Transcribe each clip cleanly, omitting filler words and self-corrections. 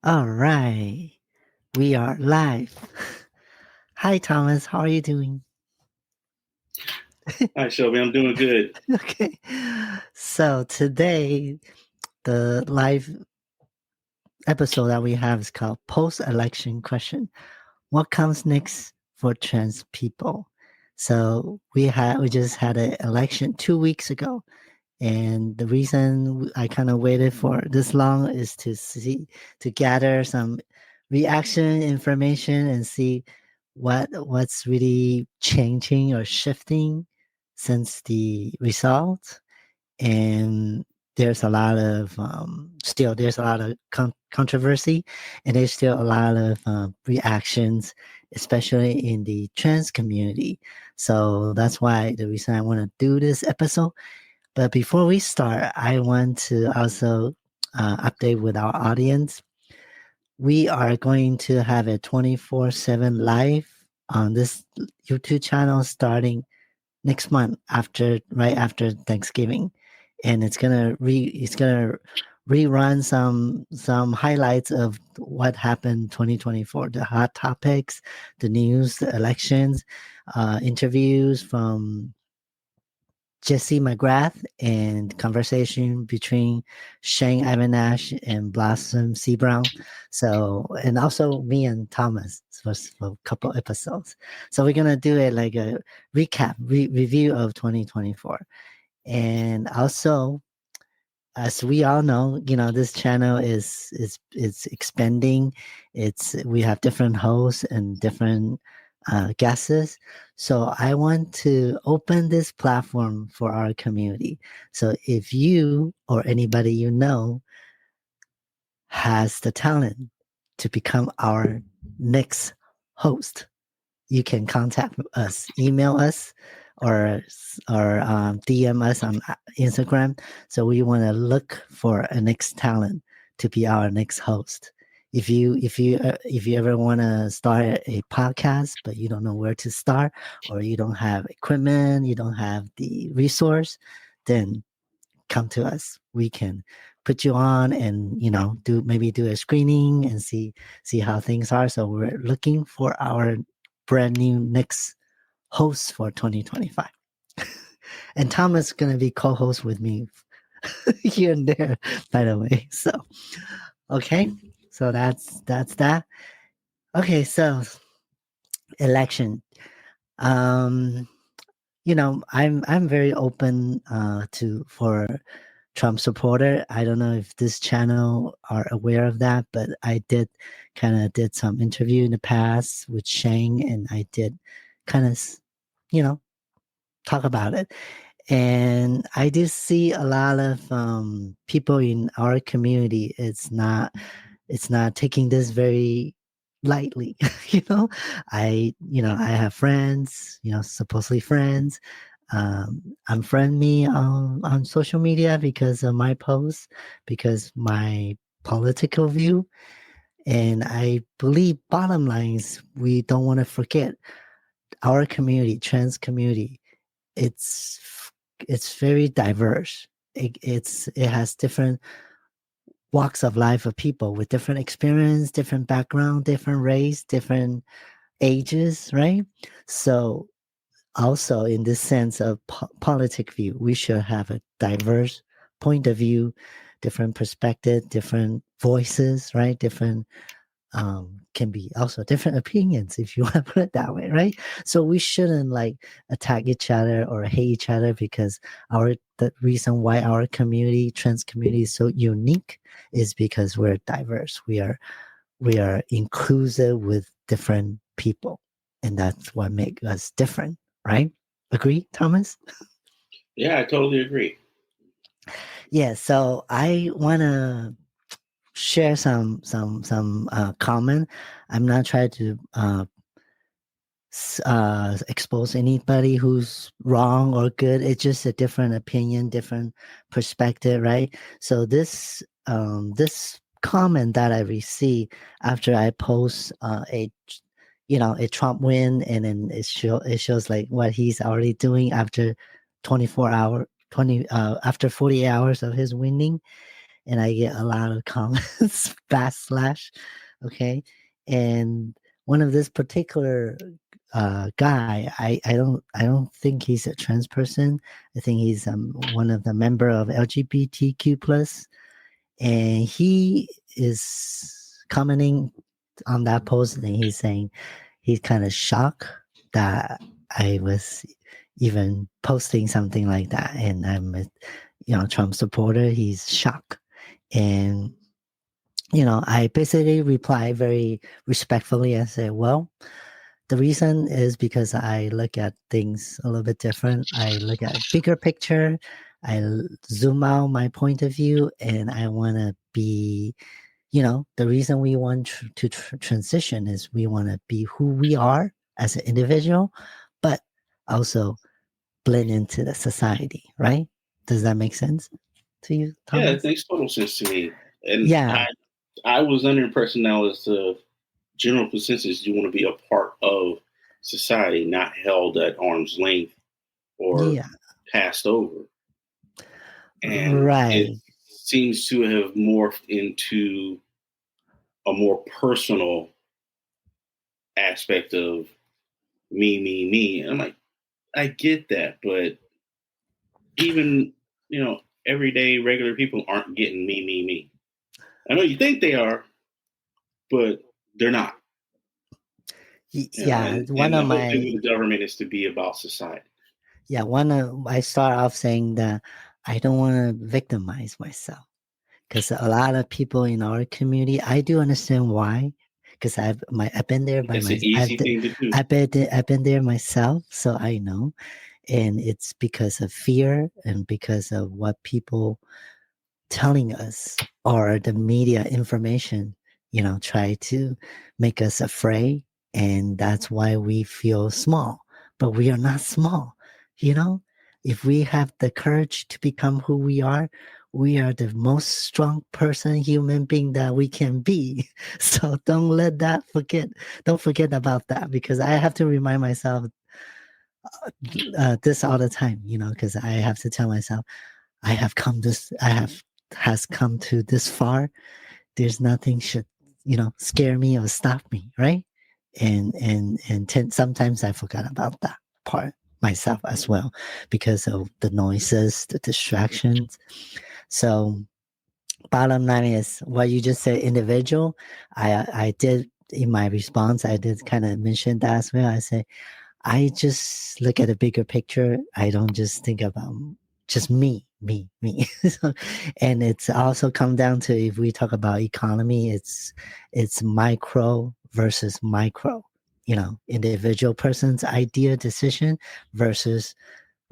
All right, we are live. Hi, Thomas. How are you doing? Hi, Shelby. I'm doing good. Okay. So today, the live episode that we have is called Post-Election Question. What comes next for trans people? So we just had an election 2 weeks ago. And the reason I kind of waited for this long is to gather some reaction information and see what's really changing or shifting since the result. And there's a lot of still there's a lot of controversy, and there's still a lot of reactions, especially in the trans community. So that's why the reason I want to do this episode. But before we start, I want to also update with our audience. We are going to have a 24/7 live on this YouTube channel starting next month right after Thanksgiving. And it's gonna rerun some highlights of what happened 2024, the hot topics, the news, the elections, interviews from Jesse McGrath and conversation between Chang and Blossom C. Brown. So, and also me and Thomas for a couple episodes. So we're going to do it like a review of 2024. And also, as we all know, this channel is expanding. We have different hosts and different guests. So I want to open this platform for our community. So if you or anybody you know has the talent to become our next host, you can contact us, email us, or DM us on Instagram. So we want to look for a next talent to be our next host. If you ever want to start a podcast but you don't know where to start, or you don't have equipment, you don't have the resource, then come to us. We can put you on and do a screening and see how things are. So we're looking for our brand new next host for 2025. And Thomas is going to be co-host with me here and there, by the way. So okay, so that's that. Okay, so election. Um, I'm very open to for Trump supporter. I don't know if this channel are aware of that, but I did some interview in the past with Chang, and I did kind of, you know, talk about it. And I do see a lot of people in our community. It's not taking this very lightly. you know, I have friends. Supposedly friends unfriend me on social media because of my posts, because my political view. And I believe bottom line is we don't want to forget our community, trans community. It's very diverse. It has different walks of life of people with different experience, different background, different race, different ages, right? So also in this sense of politic view, we should have a diverse point of view, different perspective, different voices, right? Different can be also different opinions, if you want to put it that way, right? So we shouldn't like attack each other or hate each other, because the reason why our community, trans community, is so unique is because we're diverse. We are inclusive with different people, and that's what makes us different, right? Agree, Thomas? Yeah, I totally agree. Yeah. So I want to share some comment. I'm not trying to expose anybody who's wrong or good. It's just a different opinion, different perspective, right? So this comment that I received after I post a Trump win, and then it shows like what he's already doing after 24 hour 20 after 48 hours of his winning. and I get a lot of comments backslash. Okay, and one of this particular guy, I don't think he's a trans person. I think he's one of the member of LGBTQ plus, and he is commenting on that post, and he's saying he's kind of shocked that I was even posting something like that, and I'm a Trump supporter. He's shocked, and I basically reply very respectfully and say, well, the reason is because I look at things a little bit different. I look at bigger picture. Zoom out my point of view, and I want to be, the reason we want to transition is we want to be who we are as an individual, but also blend into the society, right? Does that make sense to you, Yeah, it Thomas? makes total sense to me. And Yeah, I was under the impression now as the general consensus, you want to be a part of society, not held at arm's length or yeah, passed over. And it right. seems to have morphed into a more personal aspect of me. And I'm like, I get that, but even, everyday regular people aren't getting me. I know you think they are, but they're not. Yeah, one And the of whole thing my with the government is to be about society. yeah, I start off saying that I don't want to victimize myself because a lot of people in our community, I do understand why, because I've been there by That's an my easy thing to do. I've been there myself, so I know, and it's because of fear and because of what people telling us or the media information, try to make us afraid. And that's why we feel small, but we are not small. You know, if we have the courage to become who we are the most strong person, human being that we can be. So don't forget about that because I have to remind myself this all the time, because I have to tell myself, I have has come to this far. There's nothing should, scare me or stop me, right? And sometimes I forgot about that part myself as well because of the noises, the distractions. So bottom line is what you just said, individual. I did in my response, I did kind of mention that as well. I say I just look at the bigger picture. I don't just think about just me. So, and it's also come down to if we talk about economy, it's micro versus micro. Individual person's idea decision versus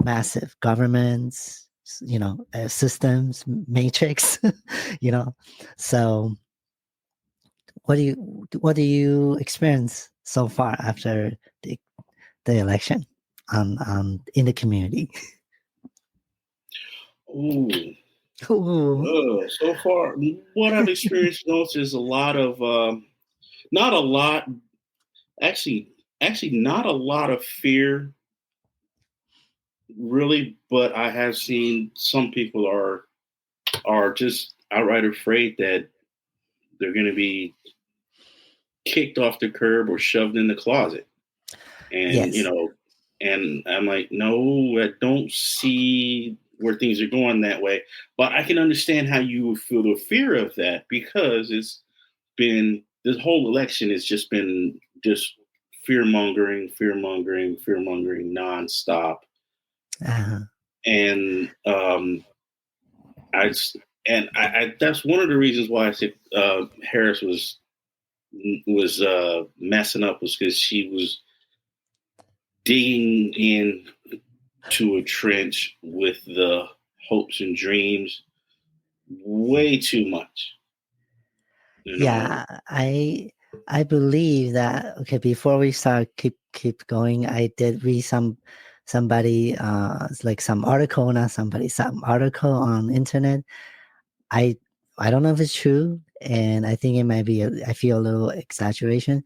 massive governments. Systems matrix. you know, so what do you experience so far after the election in the community? Ooh, Ooh. so far, what I've experienced most is a lot of, not a lot, actually, not a lot of fear, really. But I have seen some people are just outright afraid that they're going to be kicked off the curb or shoved in the closet. And Yes. and I'm like, no, I don't see where things are going that way. But I can understand how you would feel the fear of that because it's been this whole election has just been just fear mongering nonstop. Uh-huh. And I s- I that's one of the reasons why I said Harris was messing up was because she was digging in to a trench with the hopes and dreams way too much, you know. Yeah, I believe that okay, before we start keep going, I did read somebody like some article, not somebody, some article on internet. I I don't know if it's true, and I think it might be I feel a little exaggeration.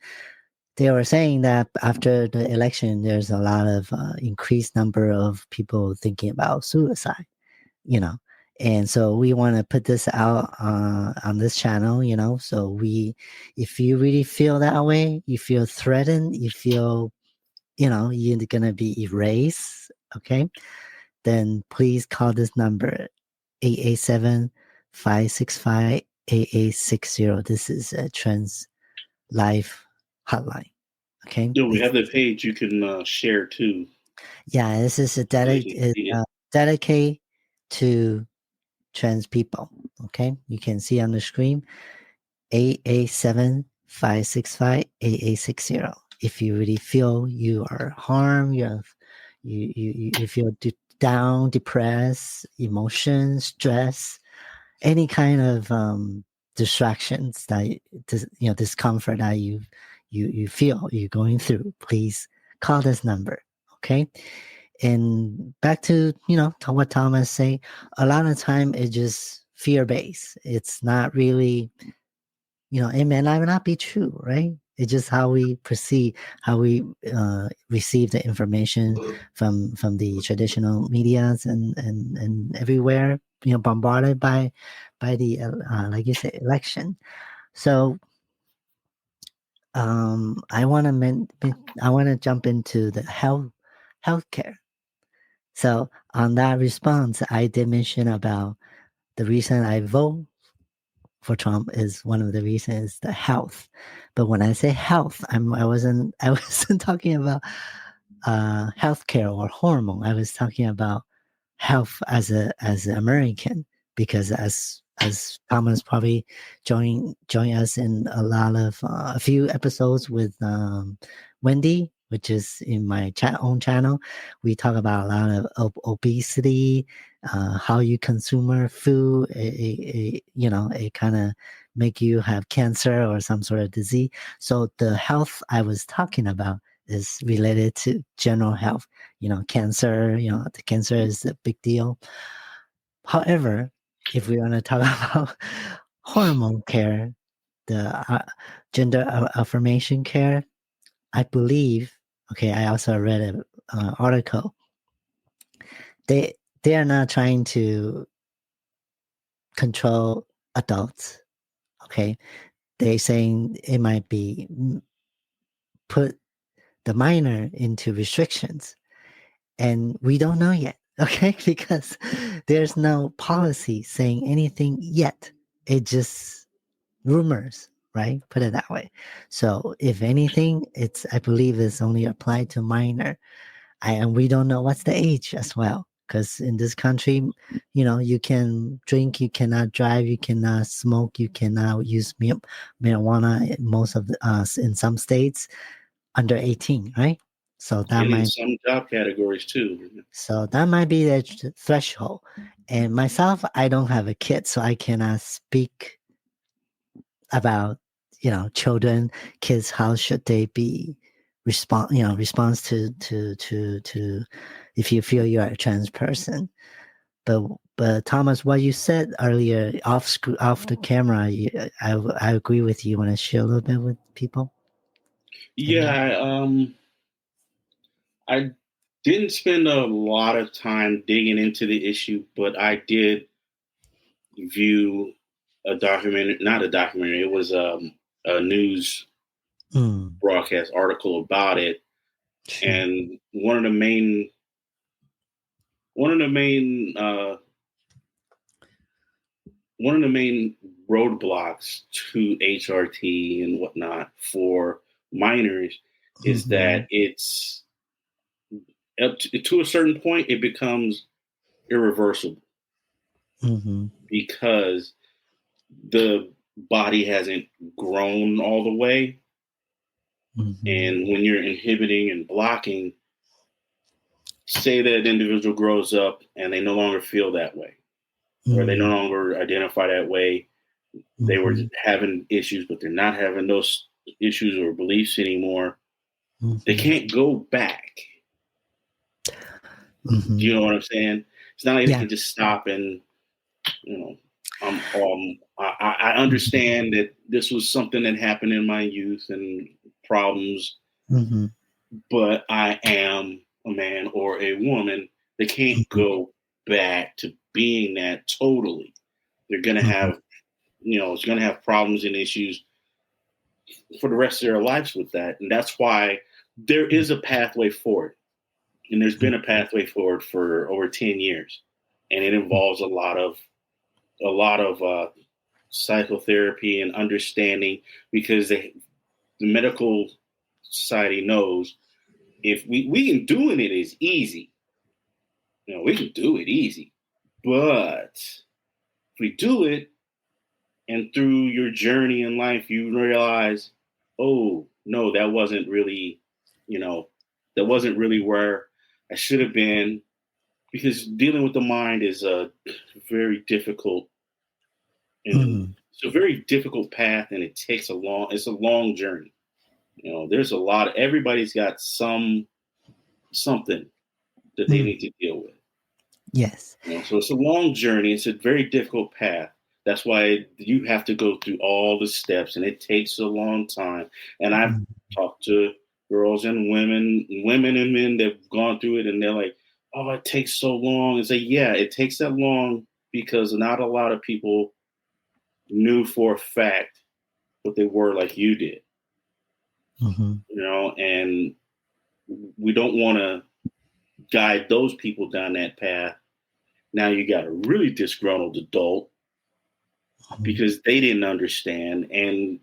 They were saying that after the election, there's a lot of increased number of people thinking about suicide, you know, And so we want to put this out on this channel, you know. So if you really feel that way, you feel threatened, you feel, you know, you're gonna be erased, okay, then please call this number 887-565-8860. This is a Trans Life hotline. Okay. Yeah, we have the page you can share too. Yeah, this is a dedicated to trans people. Okay. You can see on the screen 887-565-8860. If you really feel you are harmed, you feel down, depressed, emotion, stress, any kind of distractions that discomfort that you feel you're going through, please call this number. Okay. And back to what Thomas say, a lot of time it's just fear based. It's not really, it may not be true, right? It's just how we perceive, how we receive the information from the traditional medias and everywhere, bombarded by the like you say, election. So I want to jump into the healthcare. So on that response, I did mention about the reason I vote for Trump is one of the reasons the health. But when I say health, I wasn't I wasn't talking about healthcare or hormone. I was talking about health as an American, because as Thomas probably join us in a few episodes with Wendy, which is in my own channel. We talk about a lot of obesity, how you consume food, it kind of make you have cancer or some sort of disease. So the health I was talking about is related to general health. Cancer, the cancer is a big deal. However, if we want to talk about hormone care, the gender affirmation care, I believe, okay, I also read an article. They are not trying to control adults, okay? They're saying it might be put the minor into restrictions. And we don't know yet, okay? Because there's no policy saying anything yet. It just rumors, right? Put it that way. So if anything, I believe it's only applied to minor. And we don't know what's the age as well. Because in this country, you can drink, you cannot drive, you cannot smoke, you cannot use marijuana. Most of us in some states under 18, right? So that And in might some job categories too. be the threshold. And myself, I don't have a kid, so I cannot speak about children, kids. How should they be response to if you feel you're a trans person. But Thomas, what you said earlier off the camera, I agree with you. You want to share a little bit with people? Yeah, I didn't spend a lot of time digging into the issue, but I did view a documentary, not a documentary, it was a news broadcast article about it. Sure. And one of the main roadblocks to HRT and whatnot for minors is that it's up to a certain point, it becomes irreversible because the body hasn't grown all the way. And when you're inhibiting and blocking, say that individual grows up and they no longer feel that way, or they no longer identify that way. They were having issues, but they're not having those issues or beliefs anymore. They can't go back. Do you know what I'm saying? It's not like they can just stop and, I understand that this was something that happened in my youth and problems, but I am a man or a woman. They can't go back to being that totally. They're going to have, it's going to have problems and issues for the rest of their lives with that. And that's why there is a pathway forward. And there's been a pathway forward for over 10 years. And it involves a lot of psychotherapy and understanding, because the medical society knows if we can doing it is easy. We can do it easy. But if we do it, and through your journey in life, you realize, oh, no, that wasn't really where I should have been, because dealing with the mind is a very difficult, it's a very difficult path, and it's a long journey. There's everybody's got something that they need to deal with. Yes. So it's a long journey. It's a very difficult path. That's why you have to go through all the steps, and it takes a long time. And I've talked to girls and women and men that've gone through it, and they're like, "Oh, it takes so long." And say, "Yeah, it takes that long because not a lot of people knew for a fact what they were like you did." And we don't want to guide those people down that path. Now you got a really disgruntled adult because they didn't understand. And,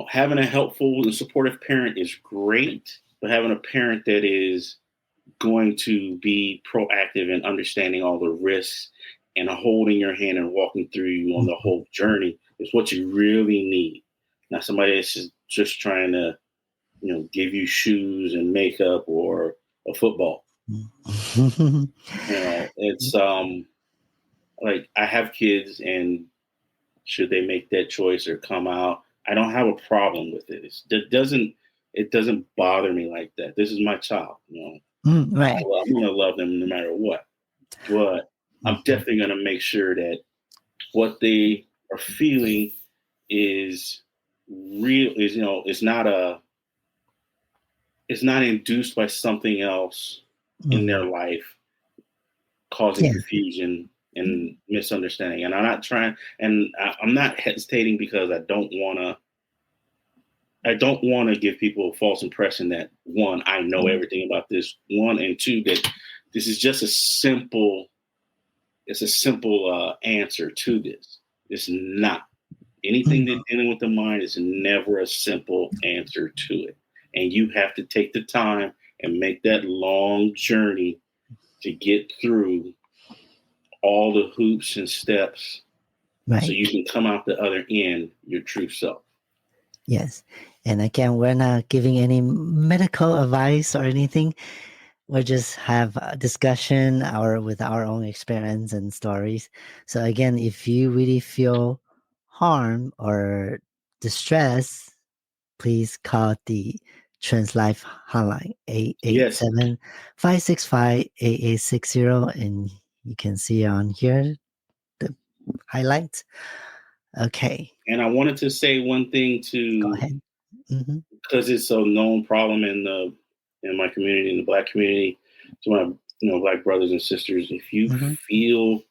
having a helpful and supportive parent is great, but having a parent that is going to be proactive in understanding all the risks and holding your hand and walking through you on the whole journey is what you really need. Not somebody that's just trying to, give you shoes and makeup or a football. It's like I have kids, and should they make that choice or come out, I don't have a problem with it. It doesn't bother me like that. This is my child, Right. I'm going to love them no matter what. But I'm definitely going to make sure that what they are feeling is real. It's not induced by something else in their life, causing confusion and misunderstanding. And I'm not hesitating because I don't want to give people a false impression that, one, I know everything about this, one, and two, that this is just a simple answer to this. It's not. Anything that's dealing with the mind is never a simple answer to it. And you have to take the time and make that long journey to get through all the hoops and steps, so you can come out the other end your true self. Yes. And again, we're not giving any medical advice or anything. We just have a discussion with our own experience and stories. So again, if you really feel harm or distress, please call the Trans Life hotline 887-565-8860, and you can see on here the highlights. Okay. And I wanted to say one thing Go ahead. because it's a known problem in my community, in the Black community, to my Black brothers and sisters. If you feel,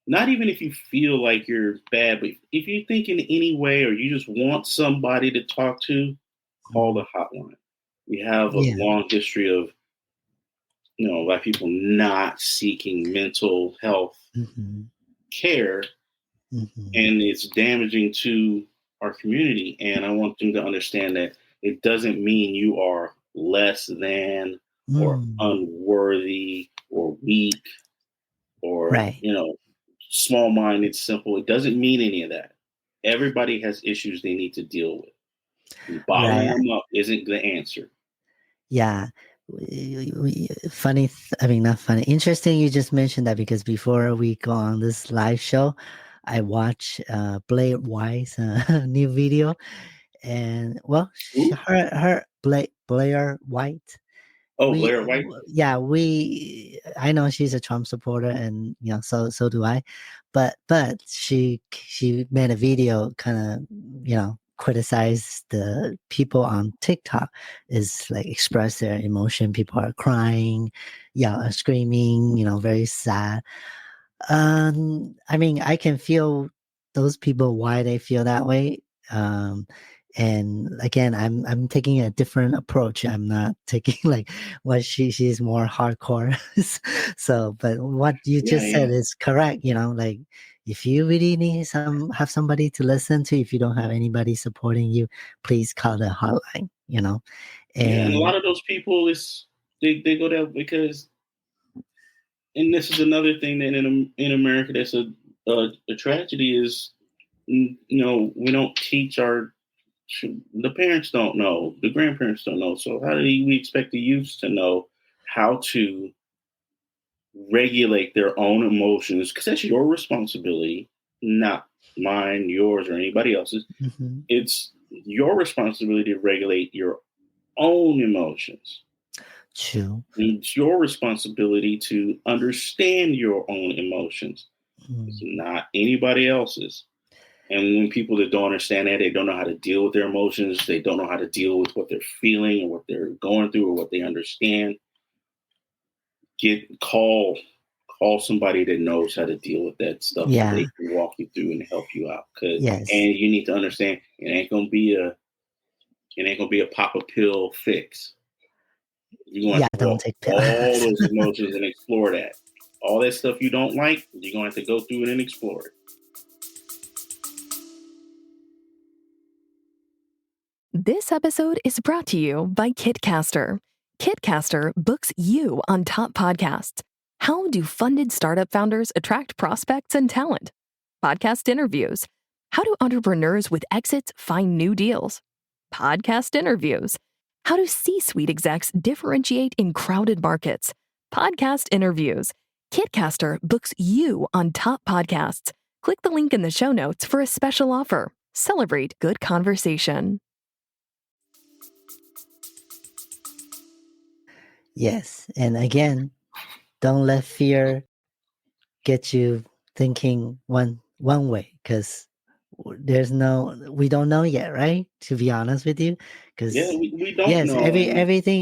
not even if you feel like you're bad, but if you think in any way, or you just want somebody to talk to, call the hotline. We have a long history of Black people not seeking mental health care, and it's damaging to our community. And I want them to understand that it doesn't mean you are less than or unworthy or weak or small-minded, simple. It doesn't mean any of that. Everybody has issues they need to deal with. And bottling them up isn't the answer. Yeah. Funny, not funny. Interesting you just mentioned that, because before we go on this live show, I watched Blair White's new video. And her Blair White. Blair White. Yeah, I know she's a Trump supporter, and so do I. But she made a video kind of criticize the people on TikTok is like express their emotion. People are crying, yeah, screaming, very sad. I mean, I can feel those people why they feel that way. Um, and again, I'm taking a different approach. I'm not taking like what she's more hardcore. So, but what you Yeah, just yeah. said is correct. Like if you really need have somebody to listen to, if you don't have anybody supporting you, please call the hotline. Yeah, and a And lot of those people they go there because, and this is another thing that in America that's a tragedy is, we don't teach the parents don't know, the grandparents don't know, so how do we expect the youth to know how to regulate their own emotions? Because that's your responsibility, not mine, yours, or anybody else's. mhm, It's your responsibility to regulate your own emotions. true. It's your responsibility to understand your own emotions. It's Mm, not anybody else's. And when people that don't understand that, they don't know how to deal with their emotions, they don't know how to deal with what they're feeling or what they're going through or what they understand, call somebody that knows how to deal with that stuff so they yeah. can walk you through and help you out. Yes. And you need to understand it ain't gonna be a pop a pill fix. You're going to Yeah. have to Don't walk take all pills. those emotions and explore that. All that stuff you don't like, you're going to have to go through it and explore it. This episode is brought to you by Kitcaster. Kitcaster books you on top podcasts. How do funded startup founders attract prospects and talent? Podcast interviews. How do entrepreneurs with exits find new deals? Podcast interviews. How do C-suite execs differentiate in crowded markets? Podcast interviews. Kitcaster books you on top podcasts. Click the link in the show notes for a special offer. Celebrate good conversation. Yes. And again, don't let fear get you thinking one way, because we don't know yet, right? To be honest with you, Yeah, because we don't yes, know. And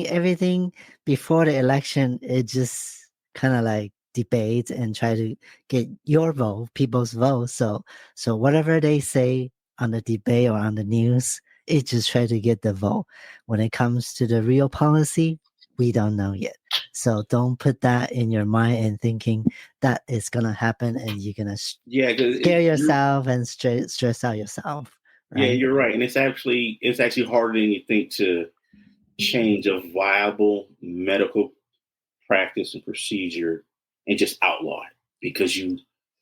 everything before the election, it just kind of like debates and try to get your vote, people's vote. So whatever they say on the debate or on the news, it just try to get the vote. When it comes to the real policy, we don't know yet. So don't put that in your mind and thinking that is gonna happen, and you're gonna yeah, because scare yourself and stress out yourself, right? you're right. And it's actually harder than you think to change a viable medical practice and procedure and just outlaw it because you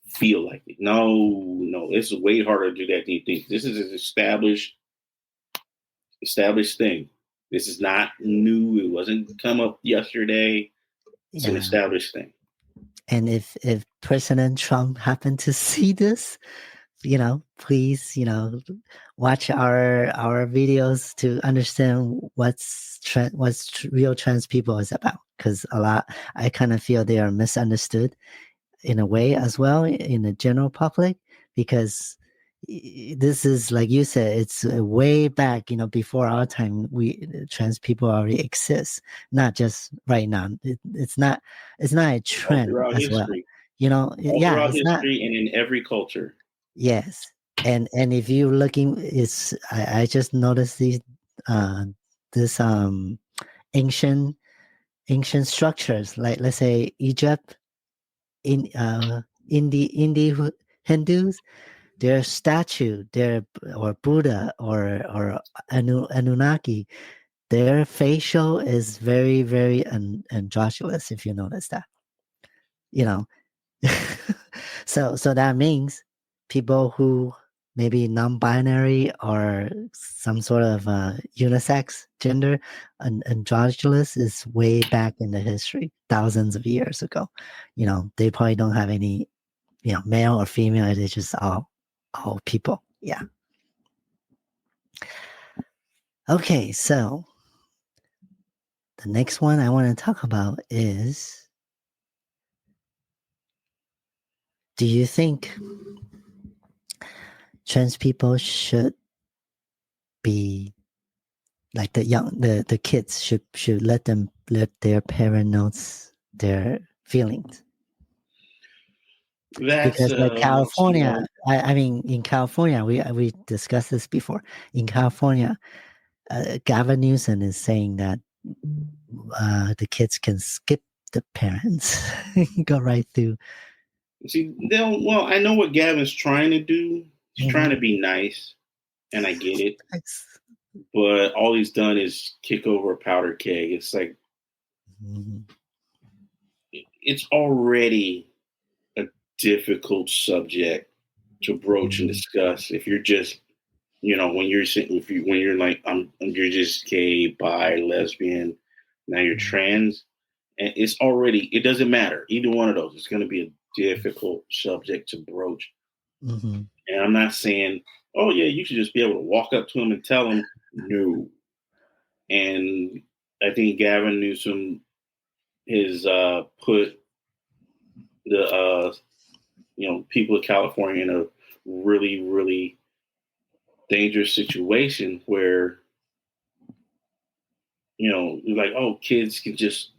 feel like it. No, it's way harder to do that than you think. This is an established thing. This is not new. It wasn't come up yesterday. It's an Yeah. established thing. And if President Trump happened to see this, please, watch our videos to understand what's real trans people is about. Because I kind of feel they are misunderstood in a way as well in the general public, because this is like you said, it's way back, before our time. We trans people already exist, not just right now. It's not a All trend throughout as well, history. All yeah, throughout it's not. history and in every culture. Yes. And if you looking, I just noticed uh this ancient ancient structures, like let's say Egypt, in Indie Hindus, their statue, or Buddha, or Anunnaki, their facial is very, very androgynous. If you notice that, you know, so that means people who maybe non-binary or some sort of unisex gender, and androgynous is way back in the history, thousands of years ago. They probably don't have any, male or female. They're just all people. Yeah. Okay, so the next one I want to talk about is, do you think trans people should be like the kids should let their parent knows their feelings. That's Because like California, smart. I mean, in California, we discussed this before. In California, Gavin Newsom is saying that the kids can skip the parents, go right through. See, well, I know what Gavin's trying to do. He's trying to be nice, and I get it. But all he's done is kick over a powder keg. It's like it's already a difficult subject to broach and discuss. If you're just, when you're sitting, when you're like, you're just gay, bi, lesbian, now you're trans, and it doesn't matter. Either one of those, it's going to be a difficult subject to broach. And I'm not saying, oh yeah, you should just be able to walk up to him and tell him no. And I think Gavin Newsom has put the people of California in a really, really dangerous situation where like, oh, kids can just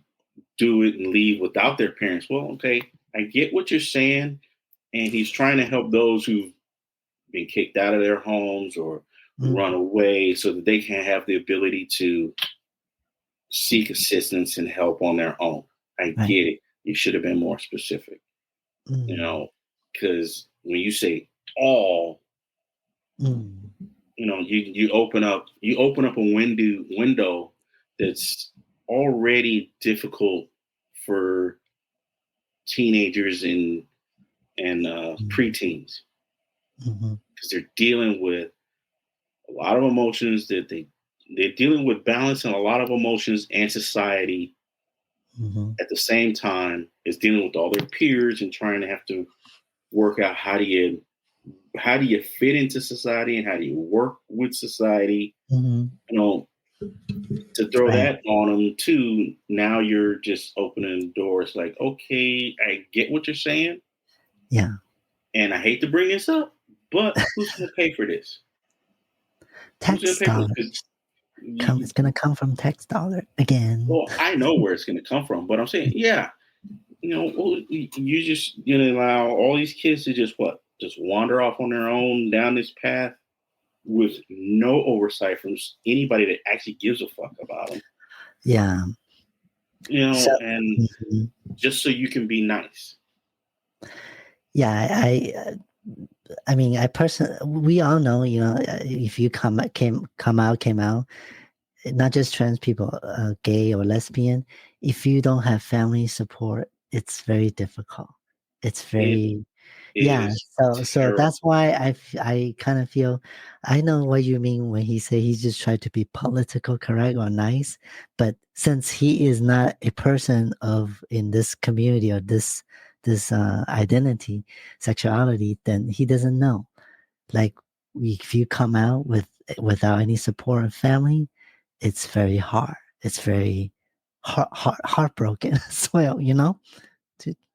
do it and leave without their parents. Well, okay, I get what you're saying, and he's trying to help those who've been kicked out of their homes or run away so that they can have the ability to seek assistance and help on their own. I get it. You should have been more specific, because when you say all, you open up a window that's already difficult for teenagers and preteens, because they're dealing with a lot of emotions that they're dealing with, balancing a lot of emotions and society at the same time as dealing with all their peers and trying to have to work out how do you fit into society and how do you work with society. To throw that on them too. Now you're just opening doors. Like, okay, I get what you're saying. Yeah. And I hate to bring this up, but who's going to pay for this? Tax dollar. It's going to come from tax dollar again. Well, I know where it's going to come from, but I'm saying, yeah, you just going to allow all these kids to just wander off on their own down this path with no oversight from anybody that actually gives a fuck about them. Yeah. Just so you can be nice. Yeah, I mean, we all know, if you come out, not just trans people, gay or lesbian, if you don't have family support, it's very difficult. It's very, So that's why I kind of feel, I know what you mean when he say he's just trying to be political correct or nice, but since he is not a person in this community or this identity, sexuality, then he doesn't know. Like, if you come out without any support of family, it's very hard. It's very heartbroken as well,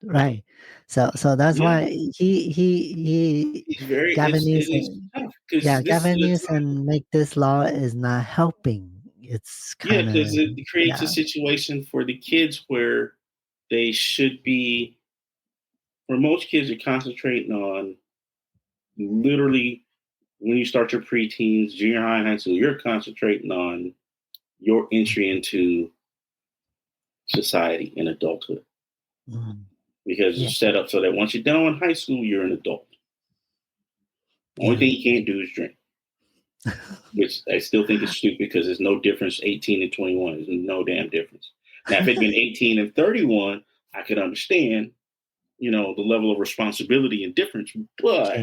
right. So that's why he's very Gavin Newsom. Gavin Newsom make this law is not helping. It's kind of because it creates a situation for the kids where they should be. Where most kids are concentrating on literally when you start your preteens, junior high, and high school, you're concentrating on your entry into society and adulthood. Because it's set up so that once you're done with high school, you're an adult. The only thing you can't do is drink. Which I still think is stupid because there's no difference 18 and 21. There's no damn difference. Now, if it'd been 18 and 31, I could understand, the level of responsibility and difference. But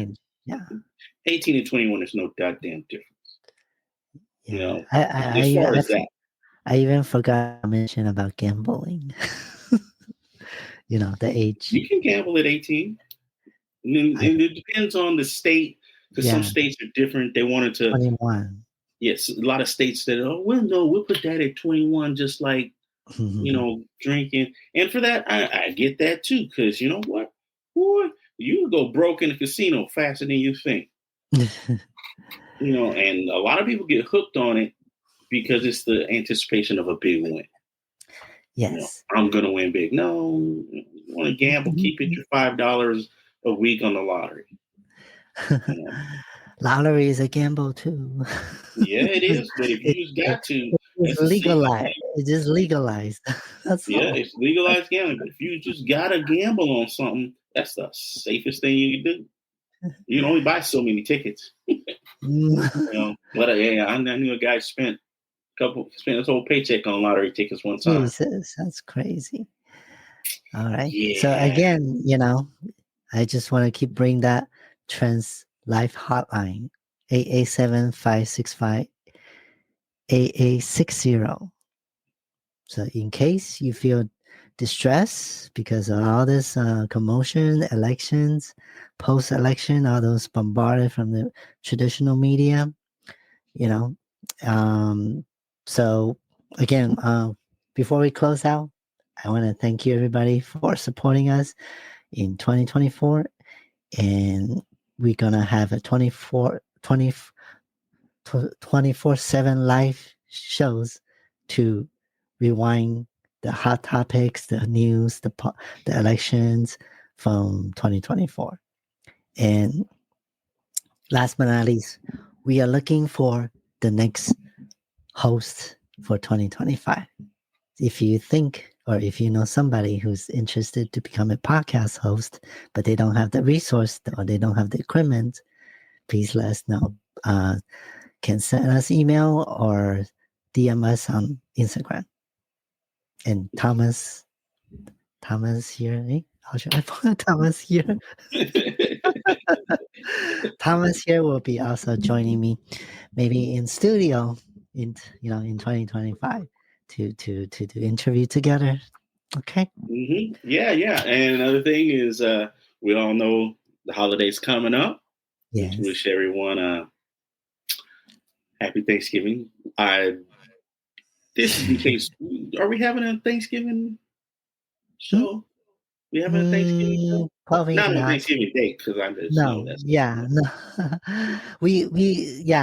18 and 21 is no goddamn difference. As far as that. I even forgot to mention about gambling. The age. You can gamble at 18. And it depends on the state, because some states are different. They wanted to 21. Yes, a lot of states said, "Oh, well, no, we'll put that at 21," just like drinking. And for that, I get that too, because you know what, boy, you can go broke in a casino faster than you think. And a lot of people get hooked on it because it's the anticipation of a big win. Yes. I'm going to win big. No, you want to gamble, keep it your $5 a week on the lottery. Lottery is a gamble too. Yeah, it is. But if you just got to, it's legalized. It's just legalized. That's all. It's legalized gambling. But if you just got to gamble on something, that's the safest thing you can do. You can only buy so many tickets. But I knew a guy spent his whole paycheck on lottery tickets one time. Jesus, that's crazy. All right. Yeah. So again, I just want to keep bringing that Trans Life hotline, 887-565-8860. So in case you feel distress because of all this commotion, elections, post-election, all those bombarded from the traditional media, so again, before we close out, I want to thank you everybody for supporting us in 2024, and we're gonna have a 24/7 live shows to rewind the hot topics, the news, the elections from 2024. And last but not least, we are looking for the next host for 2025. If you think, or if you know somebody who's interested to become a podcast host, but they don't have the resource or they don't have the equipment, please let us know. Can send us email or DM us on Instagram. And Thomas here. How should I put Thomas here? Thomas here will be also joining me, maybe in studio in 2025 to do interview together. Okay. Mm-hmm. Yeah. And another thing is, we all know the holidays coming up. Yes. Wish everyone happy Thanksgiving. This is in case. Are we having a Thanksgiving show? We having a Thanksgiving show? Probably not on Thanksgiving Day, because I'm just no.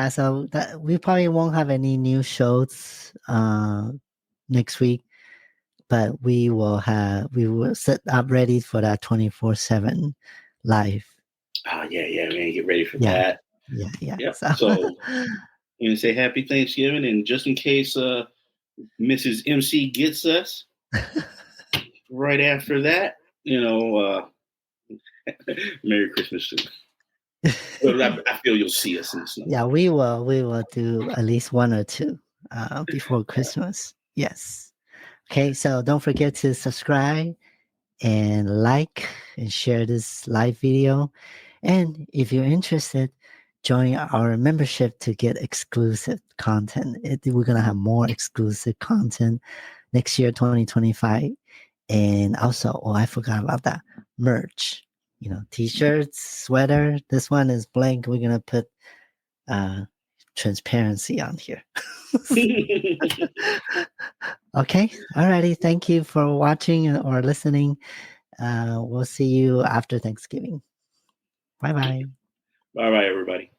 So that we probably won't have any new shows next week, but we will set up ready for that 24/7 live. Yeah, man, get ready for that. Yeah. Yep. So you say happy Thanksgiving, and just in case Mrs. MC gets us right after that, Merry Christmas too. But I feel you'll see us in the snow. Yeah, we will do at least one or two before Christmas. Yes. Okay, so don't forget to subscribe and like and share this live video. And if you're interested, join our membership to get exclusive content. We're going to have more exclusive content next year, 2025. And also, I forgot about that, merch. T-shirts, sweater. This one is blank. We're going to put transparency on here. Okay. Alrighty. Thank you for watching or listening. We'll see you after Thanksgiving. Bye-bye. Bye-bye, everybody.